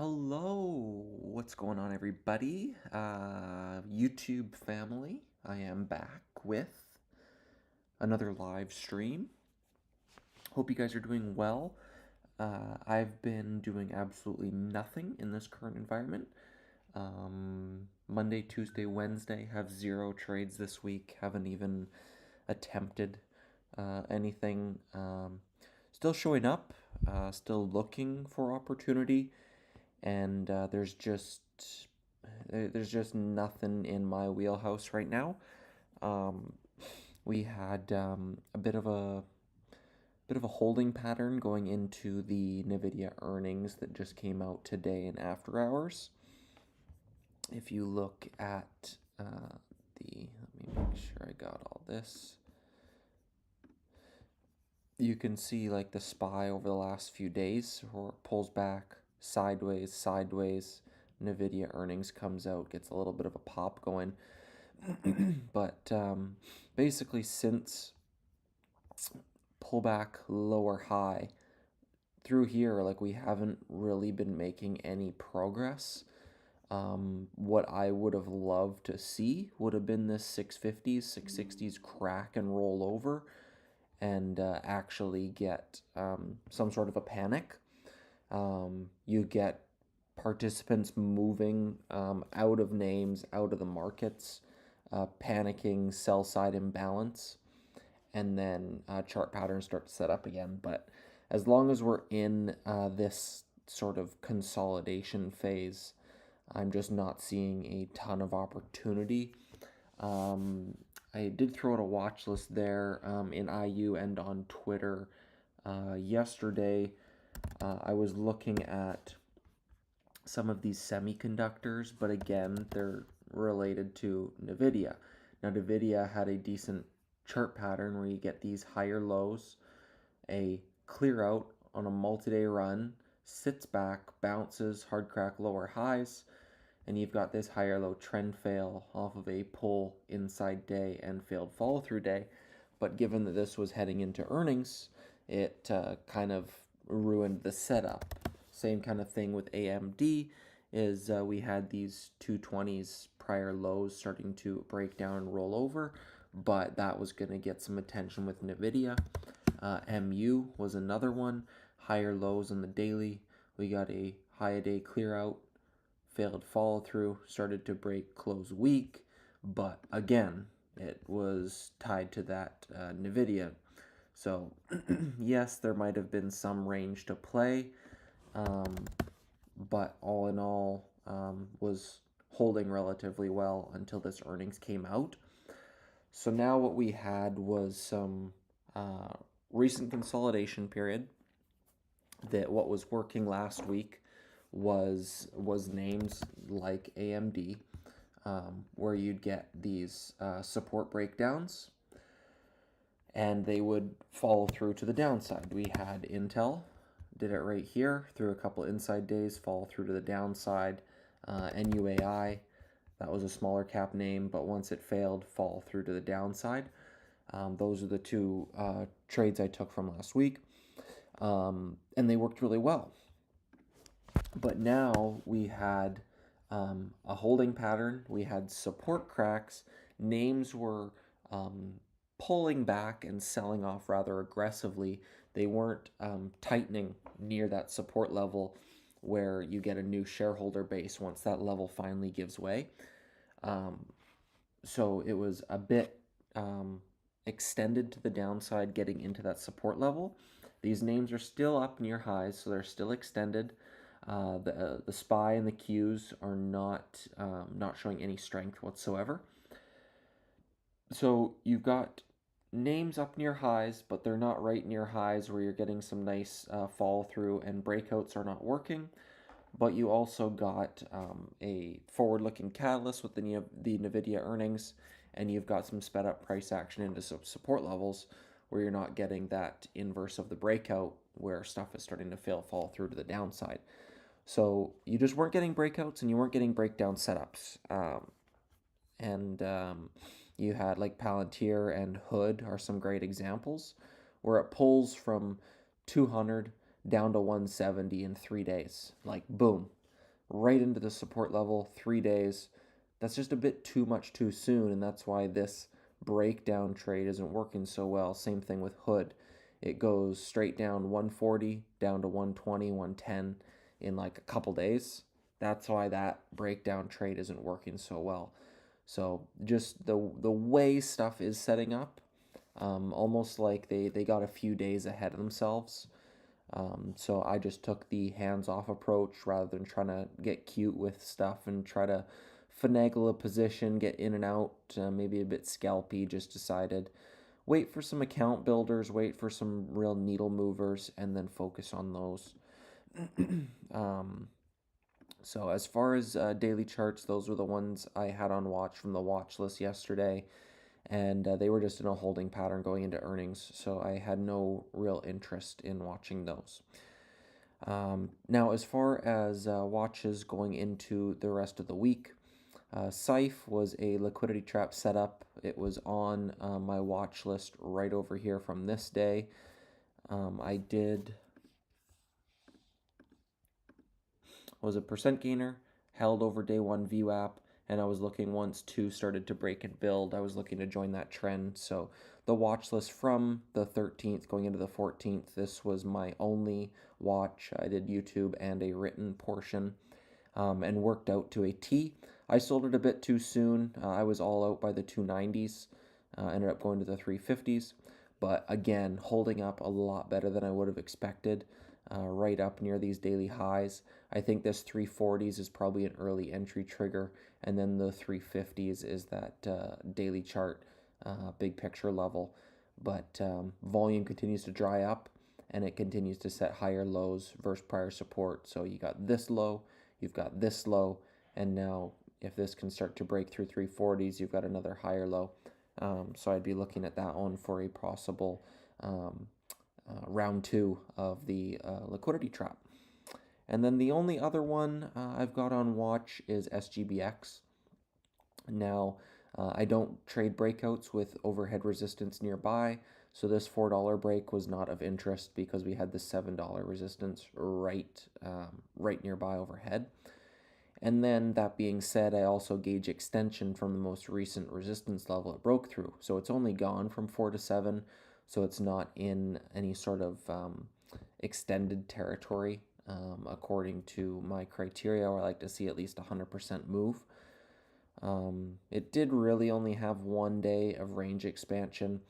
Hello, what's going on, everybody? YouTube family, I am back with another live stream. Hope you guys are doing well. I've been doing absolutely nothing in this current environment. Monday, Tuesday, Wednesday have 0 trades this week. Haven't even attempted anything. Still showing up, still looking for opportunity, and there's just nothing in my wheelhouse right now. We had a bit of a holding pattern going into the Nvidia earnings that just came out today in after hours. If you look at let me make sure I got all this. You can see like the SPY over the last few days, or it pulls back sideways. Nvidia earnings comes out, gets a little bit of a pop going. But basically, since pullback lower high through here, like, we haven't really been making any progress. What I would have loved to see would have been this 650s, 660s crack and roll over and actually get some sort of a panic. You get participants moving out of names, out of the markets, panicking, sell side imbalance, and then chart patterns start to set up again. But as long as we're in this sort of consolidation phase, I'm just not seeing a ton of opportunity. I did throw out a watch list there in IU and on Twitter yesterday. I was looking at some of these semiconductors, but again, they're related to Nvidia. Now, Nvidia had a decent chart pattern where you get these higher lows, a clear out on a multi-day run, sits back, bounces, hard crack lower highs, and you've got this higher low trend fail off of a pull inside day and failed follow through day. But given that this was heading into earnings, it kind of ruined the setup. Same kind of thing with AMD is we had these 220s prior lows starting to break down and roll over, but that was going to get some attention with Nvidia. MU was another one, higher lows on the daily. We got a high a day clear out, failed follow through, started to break close weak, but again, it was tied to that Nvidia. So yes, there might have been some range to play, but all in all, was holding relatively well until this earnings came out. So now what we had was some recent consolidation period. That what was working last week was names like AMD, where you'd get these support breakdowns, and they would follow through to the downside. We had Intel, did it right here, through a couple inside days, fall through to the downside. NUAI, that was a smaller cap name, but once it failed, fall through to the downside. Those are the two trades I took from last week, and they worked really well. But now we had a holding pattern, we had support cracks, names were pulling back and selling off rather aggressively. They weren't tightening near that support level where you get a new shareholder base once that level finally gives way. So it was a bit extended to the downside getting into that support level. These names are still up near highs, so they're still extended. The SPY and the Qs are not showing any strength whatsoever. So you've got names up near highs, but they're not right near highs where you're getting some nice follow through, and breakouts are not working. But you also got a forward-looking catalyst with the Nvidia earnings, and you've got some sped up price action into some support levels where you're not getting that inverse of the breakout where stuff is starting to fall through to the downside. So you just weren't getting breakouts and you weren't getting breakdown setups. You had like Palantir and Hood are some great examples where it pulls from 200 down to 170 in 3 days. Like, boom. right into the support level, 3 days. That's just a bit too much too soon, and that's why this breakdown trade isn't working so well. Same thing with Hood. It goes straight down 140, down to 120, 110 in like a couple days. That's why that breakdown trade isn't working so well. So just the way stuff is setting up, almost like they got a few days ahead of themselves. So I just took the hands-off approach rather than trying to get cute with stuff and try to finagle a position, get in and out, maybe a bit scalpy. Just decided wait for some account builders, wait for some real needle movers, and then focus on those. um, so as far as daily charts, those were the ones I had on watch from the watch list yesterday, and they were just in a holding pattern going into earnings, so I had no real interest in watching those. Now, as far as watches going into the rest of the week, Scythe was a liquidity trap setup. It was on my watch list right over here from this day. I did was a percent gainer, held over day one VWAP, and I was looking once two started to break and build. I was looking to join that trend. So the watch list from the 13th going into the 14th, this was my only watch. I did YouTube and a written portion, and worked out to a T. I sold it a bit too soon. I was all out by the 290s, ended up going to the 350s, but again, holding up a lot better than I would have expected, right up near these daily highs. I think this 340s is probably an early entry trigger, and then the 350s is that daily chart, big picture level. But volume continues to dry up, and it continues to set higher lows versus prior support. So you got this low, you've got this low, and now if this can start to break through 340s, you've got another higher low. So I'd be looking at that one for a possible round two of the liquidity trap. And then the only other one I've got on watch is SGBX. Now, I don't trade breakouts with overhead resistance nearby, so this $4 break was not of interest because we had the $7 resistance right nearby overhead. And then that being said, I also gauge extension from the most recent resistance level it broke through. So it's only gone from 4 to 7, so it's not in any sort of extended territory, according to my criteria, where I like to see at least 100% move. It did really only have 1 day of range expansion,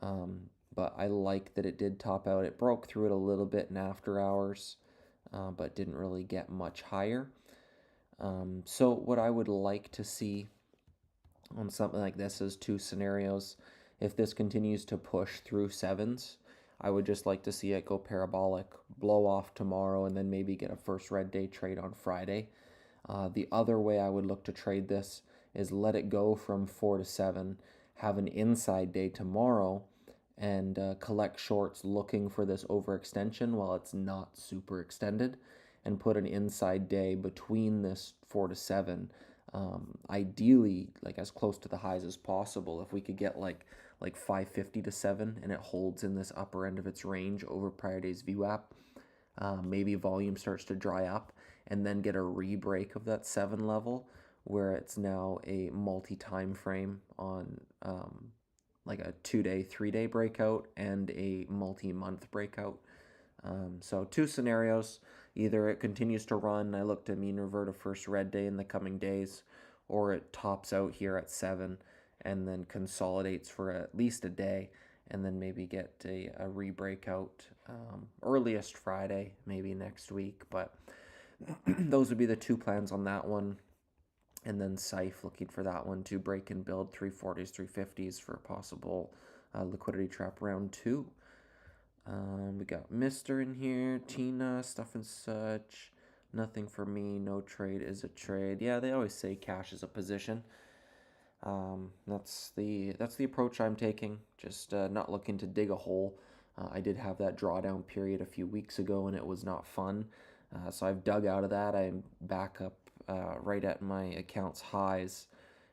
but I like that it did top out. It broke through it a little bit in after hours, but didn't really get much higher. So what I would like to see on something like this is two scenarios. If this continues to push through sevens, I would just like to see it go parabolic, blow off tomorrow, and then maybe get a first red day trade on Friday. The other way I would look to trade this is let it go from 4 to 7, have an inside day tomorrow, and collect shorts looking for this overextension while it's not super extended, and put an inside day between this 4 to 7. Ideally, like as close to the highs as possible. If we could get like 550 to 7 and it holds in this upper end of its range over prior day's VWAP, maybe volume starts to dry up, and then get a re-break of that 7 level where it's now a multi-time frame on like a 2-day, 3-day breakout and a multi-month breakout. So two scenarios. Either it continues to run, I look to mean revert a first red day in the coming days, or it tops out here at 7 and then consolidates for at least a day, and then maybe get a re-breakout, earliest Friday, maybe next week. But those would be the two plans on that one. And then Scythe looking for that one to break and build 340s, 350s for a possible liquidity trap round two. We got Mr. in here, Tina, stuff and such. Nothing for me, no trade is a trade. Yeah, they always say cash is a position. That's the approach I'm taking. Just not looking to dig a hole. I did have that drawdown period a few weeks ago, and it was not fun. So I've dug out of that. I'm back up right at my account's highs,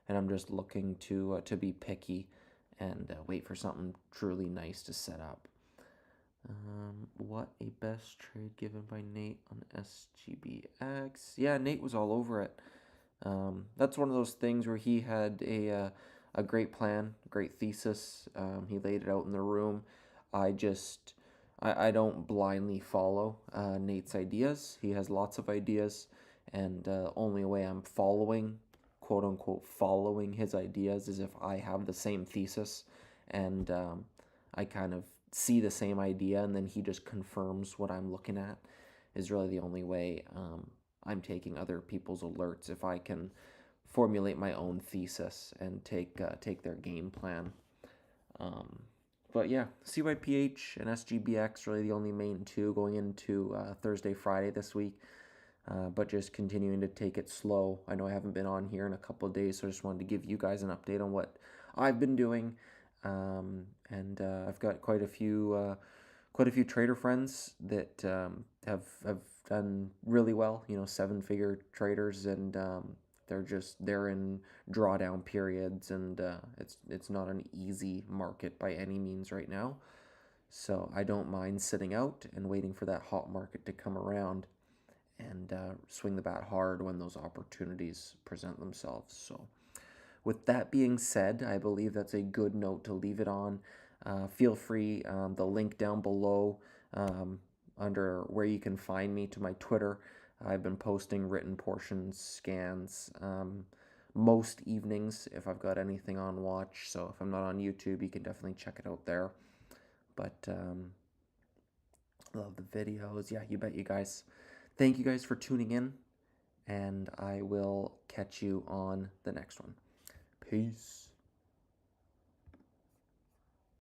and I'm just looking to be picky and wait for something truly nice to set up. What a best trade given by Nate on SGBX. Yeah, Nate was all over it. That's one of those things where he had a great plan, great thesis. He laid it out in the room. I just I don't blindly follow Nate's ideas. He has lots of ideas, and only way I'm following, quote unquote, following his ideas is if I have the same thesis, and I kind of see the same idea, and then he just confirms what I'm looking at. Is really the only way I'm taking other people's alerts if I can formulate my own thesis and take their game plan. Um, but yeah, CYPH and SGBX really the only main two going into Thursday, Friday this week. But just continuing to take it slow. I know I haven't been on here in a couple of days, so I just wanted to give you guys an update on what I've been doing. And I've got quite a few trader friends that have done really well. You know, 7-figure traders, and they're in drawdown periods, and it's not an easy market by any means right now. So I don't mind sitting out and waiting for that hot market to come around and swing the bat hard when those opportunities present themselves. So with that being said, I believe that's a good note to leave it on. Feel free, the link down below under where you can find me to my Twitter. I've been posting written portions, scans, most evenings if I've got anything on watch. So if I'm not on YouTube, you can definitely check it out there. But love the videos. Yeah, you bet, you guys. Thank you guys for tuning in, and I will catch you on the next one. Peace.